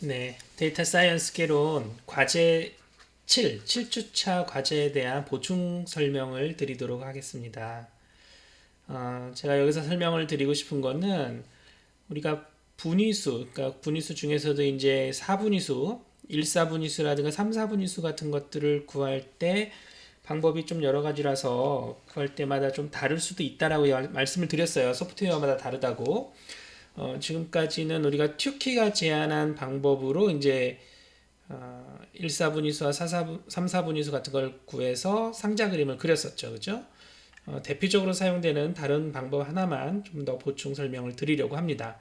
네, 데이터 사이언스 개론 과제 7주차 과제에 대한 보충 설명을 드리도록 하겠습니다. 제가 여기서 설명을 드리고 싶은 거는 우리가 분위수, 그러니까 분위수 중에서도 이제 4분위수, 1,4분위수라든가 3,4분위수 같은 것들을 구할 때 방법이 좀 여러 가지라서 구할 때마다 좀 다를 수도 있다라고 말씀을 드렸어요. 소프트웨어마다 다르다고. 지금까지는 우리가 튜키가 제안한 방법으로 이제 1,4분위수와 3,4분위수 같은 걸 구해서 상자 그림을 그렸었죠. 그죠? 대표적으로 사용되는 다른 방법 하나만 좀 더 보충 설명을 드리려고 합니다.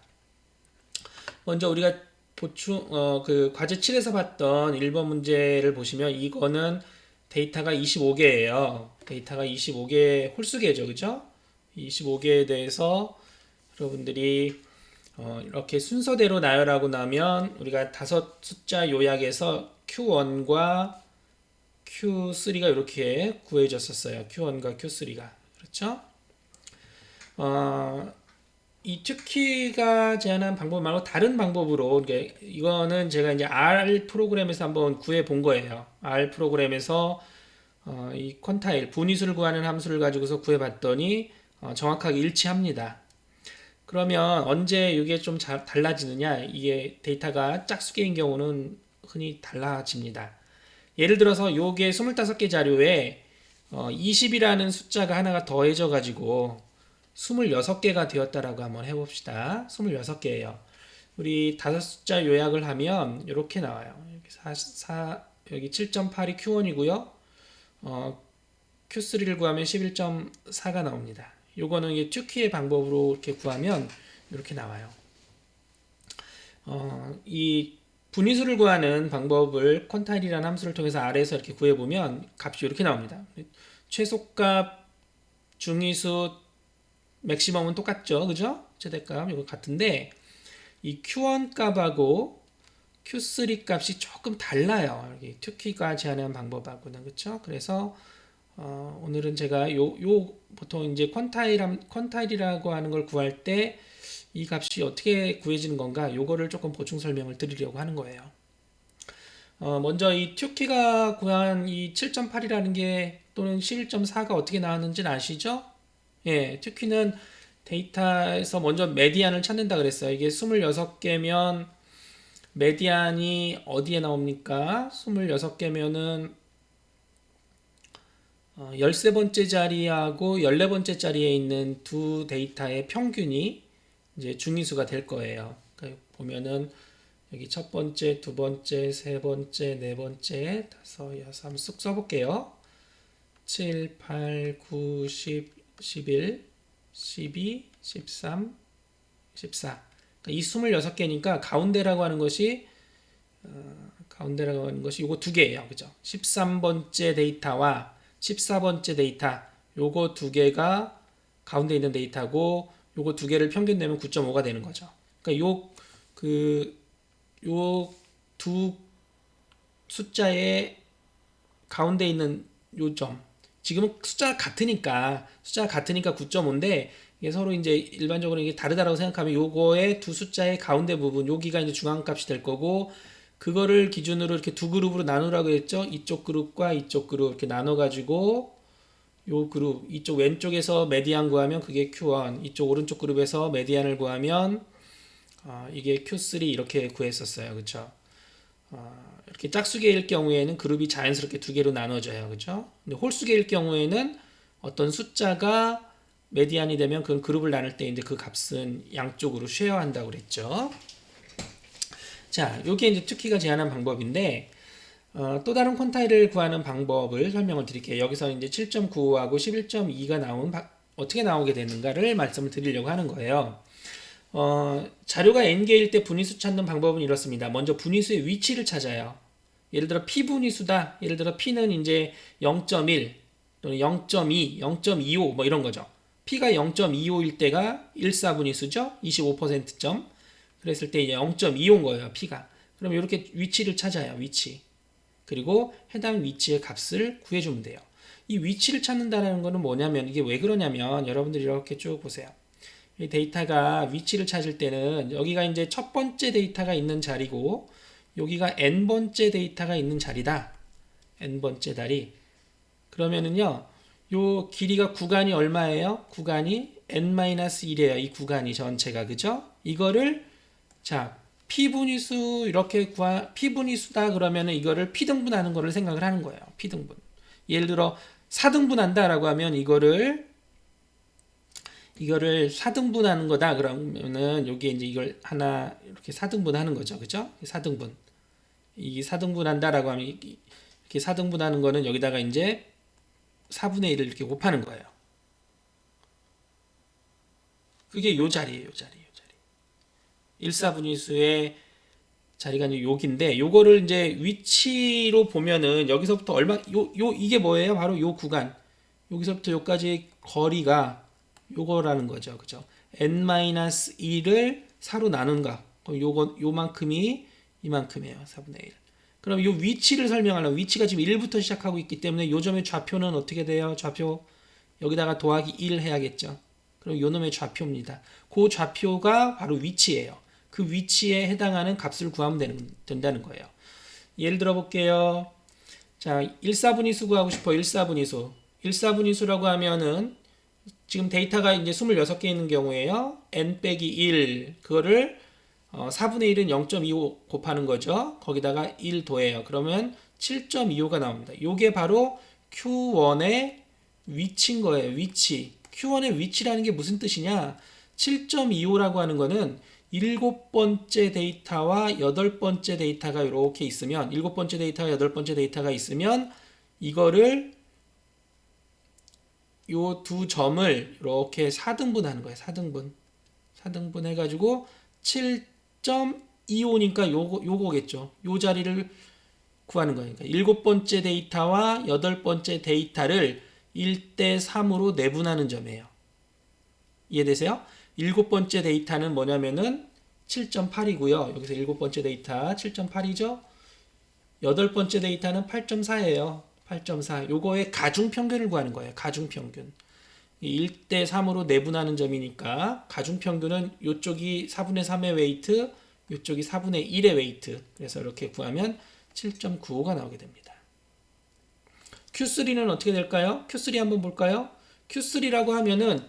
먼저 우리가 그 과제 7에서 봤던 1번 문제를 보시면 이거는 데이터가 25개예요. 데이터가 25개 홀수계죠. 그죠? 25개에 대해서 여러분들이 이렇게 순서대로 나열하고 나면 우리가 다섯 숫자 요약에서 Q1과 Q3가 이렇게 구해졌었어요. Q1과 Q3가. 그렇죠? 어, 이 튜키가 제안한 방법 말고 다른 방법으로 이거는 제가 이제 R 프로그램에서 한번 구해 본 거예요. R 프로그램에서 이 퀀타일 분위수를 구하는 함수를 가지고서 구해 봤더니 정확하게 일치합니다. 그러면 언제 이게 좀 달라지느냐? 이게 데이터가 짝수계인 경우는 흔히 달라집니다. 예를 들어서 요게 25개 자료에 20이라는 숫자가 하나가 더해져 가지고 26개가 되었다라고 한번 해봅시다. 26개예요. 우리 다섯 숫자 요약을 하면 이렇게 나와요. 여기 7.8이 Q1이고요. Q3를 구하면 11.4가 나옵니다. 요거는 이게 튜키의 방법으로 이렇게 구하면 이렇게 나와요. 이 분위수를 구하는 방법을 퀀타일이라는 함수를 통해서 R에서 이렇게 구해보면 값이 이렇게 나옵니다. 최소값, 중위수, 맥시멈은 똑같죠. 그죠? 최대값 이거 같은데 이 Q1 값하고 Q3 값이 조금 달라요. 여기 튜키가 제안한 방법하고는. 그렇죠? 그래서 오늘은 제가 보통 이제 퀀타일이라고 하는 걸 구할 때 이 값이 어떻게 구해지는 건가 요거를 조금 보충 설명을 드리려고 하는 거예요. 먼저 이 튜키가 구한 이 7.8이라는 게 또는 11.4가 어떻게 나왔는지는 아시죠? 예, 튜키는 데이터에서 먼저 메디안을 찾는다 그랬어요. 이게 26개면 메디안이 어디에 나옵니까? 26개면은 13번째 자리하고 14번째 자리에 있는 두 데이터의 평균이 이제 중위수가 될 거예요. 그러니까 보면은 여기 첫 번째, 두 번째, 세 번째, 네 번째, 다섯, 여섯 한번 쓱 써볼게요. 7, 8, 9, 10, 11, 12, 13, 14. 그러니까 이 26개니까 가운데라고 하는 것이 요거 두 개예요. 그죠? 13번째 데이터와 14번째 데이터 요거 두 개가 가운데 있는 데이터고 요거 두 개를 평균 내면 9.5가 되는 거죠. 그러니까 요 두 숫자의 가운데 있는 요점. 지금은 숫자가 같으니까 9.5인데 이게 서로 이제 일반적으로 이게 다르다라고 생각하면 요거의 두 숫자의 가운데 부분 여기가 이제 중앙값이 될 거고 그거를 기준으로 이렇게 두 그룹으로 나누라고 했죠. 이쪽 그룹과 이쪽 그룹 이렇게 나눠 가지고 요 그룹 이쪽 왼쪽에서 메디안 구하면 그게 Q1 이쪽 오른쪽 그룹에서 메디안을 구하면 이게 Q3 이렇게 구했었어요. 그쵸? 이렇게 짝수계일 경우에는 그룹이 자연스럽게 두 개로 나눠져요. 그죠? 근데 홀수계일 경우에는 어떤 숫자가 메디안이 되면 그 그룹을 나눌 때 이제 그 값은 양쪽으로 쉐어한다고 그랬죠. 자, 요게 이제 튜키가 제안한 방법인데 또 다른 퀀타일을 구하는 방법을 설명을 드릴게요. 여기서 이제 7.9하고 11.2가 어떻게 나오게 되는가를 말씀을 드리려고 하는 거예요. 자료가 n개일 때 분위수 찾는 방법은 이렇습니다. 먼저 분위수의 위치를 찾아요. 예를 들어 p 분위수다. 예를 들어 p는 이제 0.1 또는 0.2, 0.25 뭐 이런 거죠. p가 0.25일 때가 1,4분위수죠. 25%점. 그랬을 때 이제 0.25인 거예요. p가. 그럼 이렇게 위치를 찾아요. 위치. 그리고 해당 위치의 값을 구해주면 돼요. 이 위치를 찾는다는 거는 뭐냐면 이게 왜 그러냐면 여러분들이 이렇게 쭉 보세요. 이 데이터가 위치를 찾을 때는 여기가 이제 첫 번째 데이터가 있는 자리고 여기가 n번째 데이터가 있는 자리다. n번째 다리. 그러면은요. 요 길이가 구간이 얼마예요? 구간이 n-1이에요. 이 구간이 전체가 그죠? 이거를 자, p분위수 이렇게 p분위수다 그러면은 이거를 p등분하는 거를 생각을 하는 거예요. p등분. 예를 들어 4등분한다라고 하면 이거를 4등분하는 거다 그러면은 여기에 이제 이걸 하나 이렇게 4등분하는 거죠. 그죠? 4등분. 이 4등분한다라고 하면 이렇게 4등분하는 거는 여기다가 이제 4분의 1을 이렇게 곱하는 거예요. 그게 요 자리예요. 요 자리. 1,4분위수의 자리가 이제 여기인데 요거를 이제 위치로 보면은 여기서부터 이게 뭐예요? 바로 요 구간. 여기서부터 여기까지 거리가 요거라는 거죠. 그죠? n-1을 4로 나눈가. 그럼 요만큼이 이만큼이에요. 4분의 1. 그럼 요 위치를 설명하려면 위치가 지금 1부터 시작하고 있기 때문에 요 점의 좌표는 어떻게 돼요? 좌표 여기다가 더하기 1 해야겠죠. 그럼 요 놈의 좌표입니다. 그 좌표가 바로 위치예요. 그 위치에 해당하는 값을 구하면 된다는 거예요. 예를 들어 볼게요. 자, 1,4분위수 구하고 싶어. 1,4분위수. 1,4분위수라고 하면은 지금 데이터가 이제 26개 있는 경우에요. n-1 그거를 4분의 1은 0.25 곱하는 거죠. 거기다가 1 더해요. 그러면 7.25가 나옵니다. 요게 바로 Q1의 위치인 거예요. 위치. Q1의 위치라는 게 무슨 뜻이냐? 7.25라고 하는 거는 7번째 데이터와 8번째 데이터가 이렇게 있으면 7번째 데이터와 8번째 데이터가 있으면 이거를 요 두 점을 이렇게 4등분하는 거예요. 4등분 해가지고 7.25니까 요거겠죠. 요 자리를 구하는 거니까 7번째 데이터와 8번째 데이터를 1대 3으로 내분하는 점이에요. 이해되세요? 7번째 데이터는 뭐냐면은 7.8이고요. 여기서 7번째 데이터 7.8이죠. 8번째 데이터는 8.4예요. 8.4. 요거의 가중평균을 구하는 거예요. 가중평균. 1대 3으로 내분하는 점이니까 가중평균은 요쪽이 4분의 3의 웨이트, 요쪽이 4분의 1의 웨이트. 그래서 이렇게 구하면 7.95가 나오게 됩니다. Q3는 어떻게 될까요? Q3 한번 볼까요? Q3라고 하면은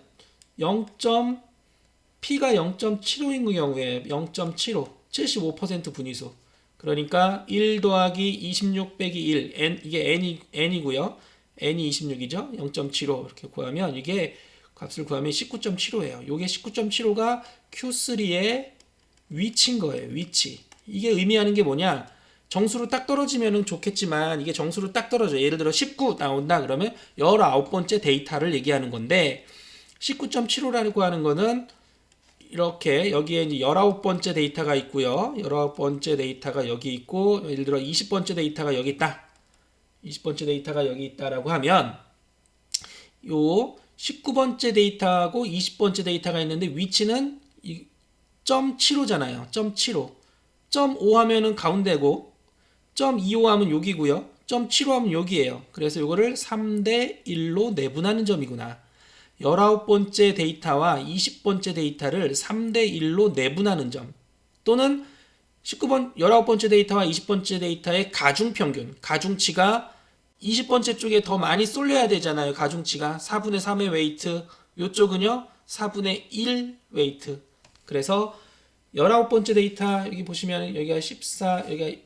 P가 0.75인 경우에 0.75, 75% 분위수. 그러니까 1 더하기 26 빼기 1, 이게 n이고요. n이 26이죠. 0.75 이렇게 구하면 이게 값을 구하면 19.75예요. 이게 19.75가 Q3의 위치인 거예요. 위치. 이게 의미하는 게 뭐냐? 정수로 딱 떨어지면 좋겠지만 이게 정수로 딱 떨어져. 예를 들어 19 나온다 그러면 19번째 데이터를 얘기하는 건데 19.75라고 하는 거는 이렇게 여기에 이제 19번째 데이터가 있고요. 19번째 데이터가 여기 있고 예를 들어 20번째 데이터가 여기 있다. 20번째 데이터가 여기 있다라고 하면 요 19번째 데이터하고 20번째 데이터가 있는데 위치는 0.75잖아요. 0.75. 0.5 하면은 가운데고 0.25 하면 여기고요. 0.75 하면 여기예요. 그래서 이거를 3대 1로 내분하는 점이구나. 19번째 데이터와 20번째 데이터를 3대 1로 내분하는 점 또는 19번째 데이터와 20번째 데이터의 가중평균, 가중치가 20번째 쪽에 더 많이 쏠려야 되잖아요. 가중치가 4분의 3의 웨이트, 요쪽은요 4분의 1 웨이트. 그래서 19번째 데이터 여기 보시면 여기가 14, 여기가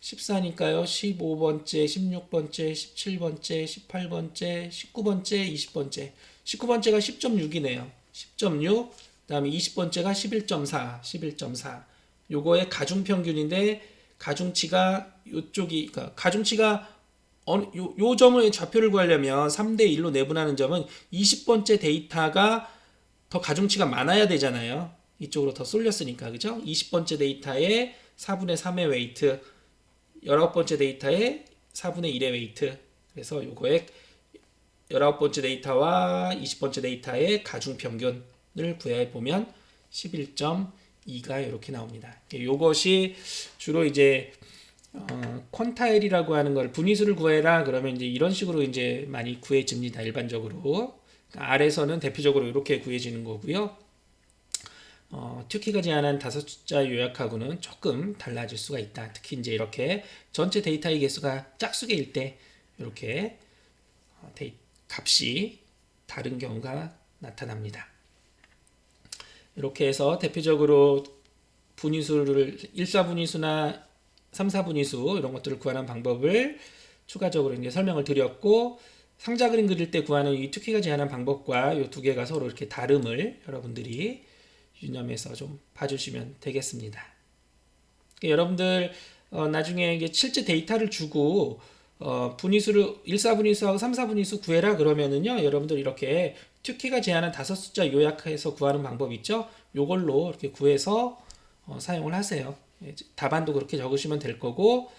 14니까요. 15번째, 16번째, 17번째, 18번째, 19번째, 20번째. 19번째가 10.6이네요. 10.6. 그다음에 20번째가 11.4, 11.4. 요거의 가중평균인데 가중치가 요쪽이 그러니까 가중치가 요 점의 좌표를 구하려면 3대 1로 내분하는 점은 20번째 데이터가 더 가중치가 많아야 되잖아요. 이쪽으로 더 쏠렸으니까. 그죠? 20번째 데이터의 4분의 3의 웨이트, 19번째 데이터의 4분의 1의 웨이트. 그래서 요거의 19번째 데이터와 20번째 데이터의 가중평균을 구해보면 11.2가 이렇게 나옵니다. 요것이 주로 이제 퀀타일이라고 하는 걸 분위수를 구해라 그러면 이제 이런 식으로 이제 많이 구해집니다. 일반적으로. R에서는 대표적으로 이렇게 구해지는 거고요. 튜키가 제안한 다섯 숫자 요약하고는 조금 달라질 수가 있다. 특히 이제 이렇게 전체 데이터의 개수가 짝수개일 때 이렇게 값이 다른 경우가 나타납니다. 이렇게 해서 대표적으로 분위수를 1, 4분위수나 3, 4분위수 이런 것들을 구하는 방법을 추가적으로 이제 설명을 드렸고, 상자 그림 그릴 때 구하는 이 튜키가 제안한 방법과 이 두 개가 서로 이렇게 다름을 여러분들이 유념해서 좀 봐주시면 되겠습니다. 여러분들 나중에 이게 실제 데이터를 주고 분위수를 1, 4분위수하고 3, 4분위수 구해라 그러면은요, 여러분들 이렇게 튜키가 제안한 다섯 숫자 요약해서 구하는 방법 있죠? 요걸로 이렇게 구해서 사용을 하세요. 답안도 그렇게 적으시면 될 거고,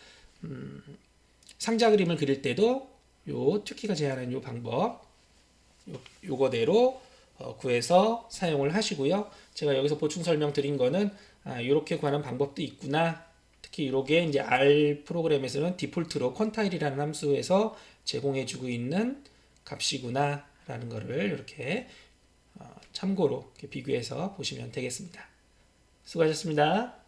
상자 그림을 그릴 때도 요 튜키가 제안한 요 방법 요거대로 구해서 사용을 하시고요. 제가 여기서 보충 설명 드린 거는 이렇게 구하는 방법도 있구나. 특히 이게 이제 R 프로그램에서는 디폴트로 퀀타일이라는 함수에서 제공해주고 있는 값이구나라는 거를 이렇게 참고로 이렇게 비교해서 보시면 되겠습니다. 수고하셨습니다.